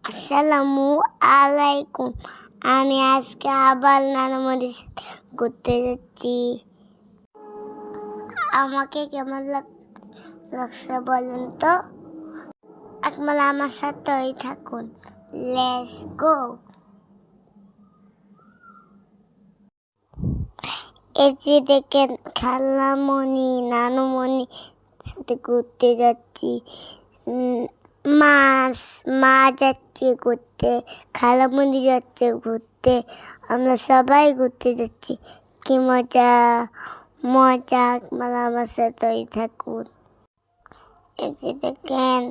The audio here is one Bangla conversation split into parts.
আসসালামু আলাইকুম। আমি আজকে আবার নানামণির সাথে ঘুরতে যাচ্ছি। আমাকে কেমন লাগছে বলেন তো? আপনারা আমার সাথেই থাকুন। Let's go. এই যে দেখেন খালামণি নানুমণি সাথে ঘুরতে যাচ্ছি। মা যাচ্ছে ঘুরতে, খালামণি যাচ্ছে ঘুরতে, আমরা সবাই ঘুরতে যাচ্ছি। কি মজা মজা, আপনারা আমার সাথেই থাকুন। এই যে দেখেন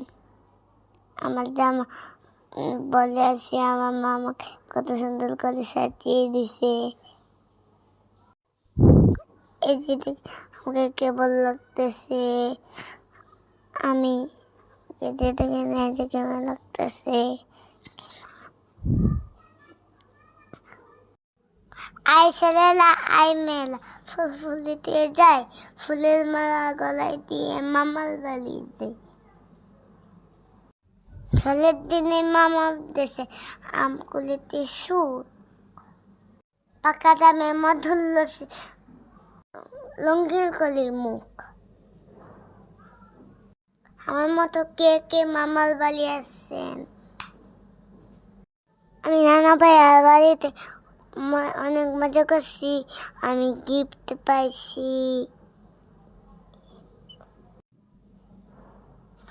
আমার জামা বলে আসি, আমার মা আমাকে কত সুন্দর করে সাজিয়ে দিছে। এই যে আমাকে কেবল লাগতেছে, আমি এই যে দেখেন এই যে কেমন লাগতেছে। আই ছেলেরা আই মেয়েরা ফুল দিয়ে যায়, ফুলের মালা গলায় দিয়ে মামার বাড়ি যায়। ছেলের দিনে মামার দেশে আমকুলিতে সুর, পাকা দামে মধুর রঙিন কলির মুখ। আমার মতো কে কে মামার বাড়ি আসছেন? আমি নানা ভাইয়ার বাড়িতে অনেক মজা করছি, আমি গিফট পাইছি।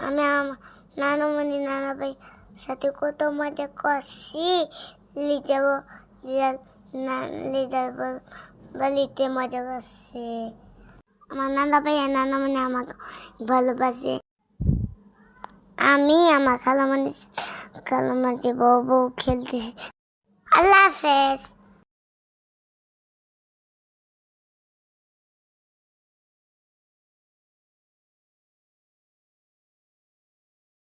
আমি আমার নানুমণি নানা ভাই সাথে কত মজা করছি। লিজার বাড়িতে মজা করছে। আমার নানা ভাই আর নানামণি আমাকে ভালোবাসে। আমি আমার খালামণি বউ খেলতেছি। আল্লাহ হাফেজ।